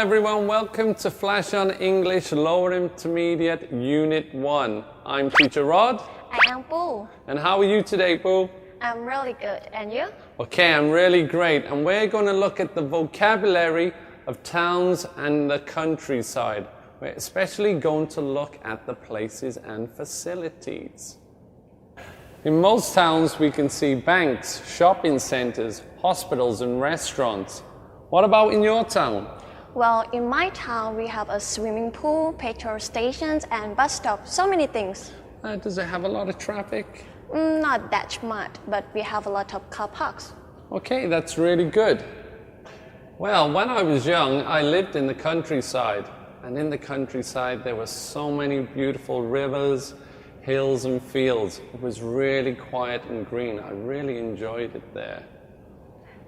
everyone, welcome to Flash on English Lower Intermediate Unit 1. I'm Teacher Rod. I am Boo. And how are you today, Boo? I'm really good. And you? Okay, I'm really great. And we're going to look at the vocabulary of towns and the countryside. We're especially going to look at the places and facilities. In most towns, we can see banks, shopping centers, hospitals, and restaurants. What about in your town? Well, in my town, we have a swimming pool, petrol stations, and bus stop. So many things. Does it have a lot of traffic? Not that much, but we have a lot of car parks. Okay, that's really good. Well, when I was young, I lived in the countryside. And in the countryside, there were so many beautiful rivers, hills, and fields. It was really quiet and green. I really enjoyed it there.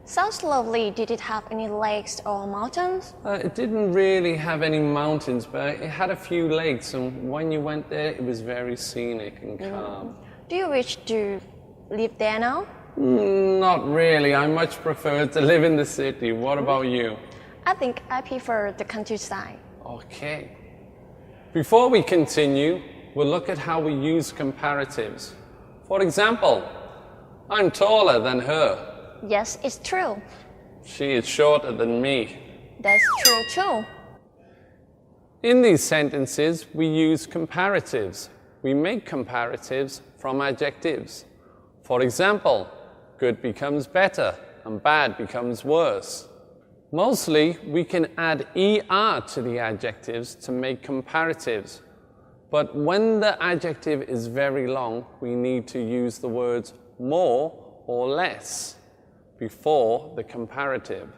Sounds lovely. Did it have any lakes or mountains? It didn't really have any mountains, but it had a few lakes, and when you went there, it was very scenic and calm. Do you wish to live there now? Not really. I much prefer to live in the city. What about you? I think I prefer the countryside. Okay. Before we continue, we'll look at how we use comparatives. For example, I'm taller than her. Yes, it's true. She is shorter than me. That's true too. In these sentences, we use comparatives. We make comparatives from adjectives. For example, good becomes better and bad becomes worse. Mostly, we can add ER to the adjectives to make comparatives. But when the adjective is very long, we need to use the words more or less before the comparative.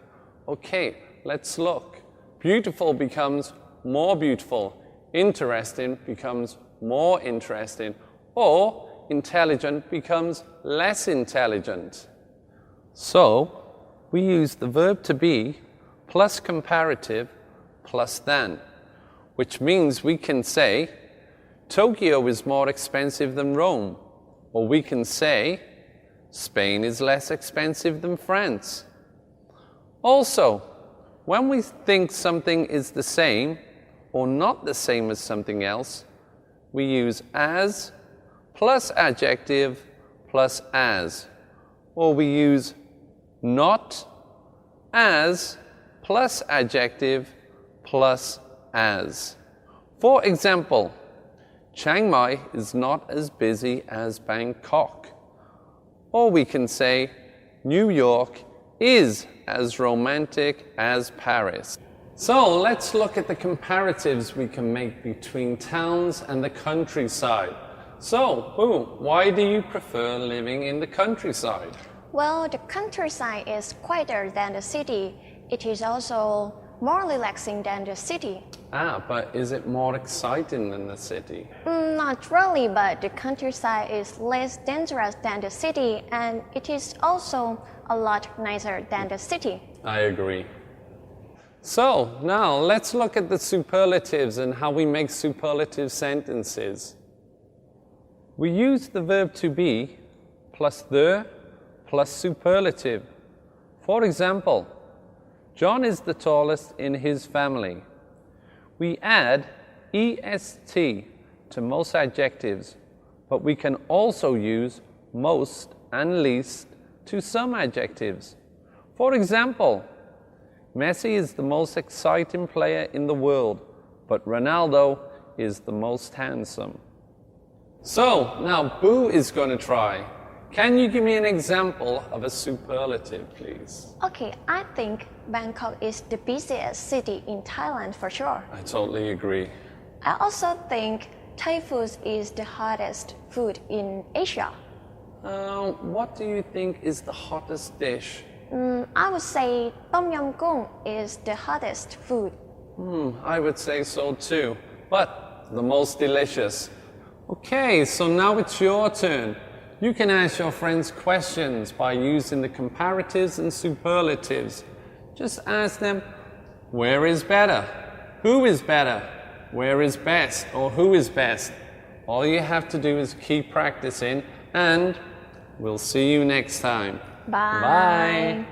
Okay, let's look. Beautiful becomes more beautiful. Interesting becomes more interesting. Or intelligent becomes less intelligent. So, we use the verb to be plus comparative plus than, which means we can say, Tokyo is more expensive than Rome. Or we can say, Spain is less expensive than France. Also, when we think something is the same or not the same as something else, we use as plus adjective plus as. Or we use not as plus adjective plus as. For example, Chiang Mai is not as busy as Bangkok. Or we can say, New York is as romantic as Paris. So let's look at the comparatives we can make between towns and the countryside. So, Boo, why do you prefer living in the countryside? Well, the countryside is quieter than the city. It is also more relaxing than the city. But is it more exciting than the city? Not really, but the countryside is less dangerous than the city, and it is also a lot nicer than the city. I agree. So, now let's look at the superlatives and how we make superlative sentences. We use the verb to be plus the plus superlative. For example, John is the tallest in his family. We add est to most adjectives, but we can also use most and least to some adjectives. For example, Messi is the most exciting player in the world, but Ronaldo is the most handsome. So, now Boo is going to try. Can you give me an example of a superlative, please? Okay, I think Bangkok is the busiest city in Thailand for sure. I totally agree. I also think Thai food is the hottest food in Asia. What do you think is the hottest dish? I would say Tom Yum Goong is the hottest food. I would say so too, but the most delicious. Okay, so now it's your turn. You can ask your friends questions by using the comparatives and superlatives. Just ask them, where is better? Who is better? Where is best? Or who is best? All you have to do is keep practicing, and we'll see you next time. Bye. Bye.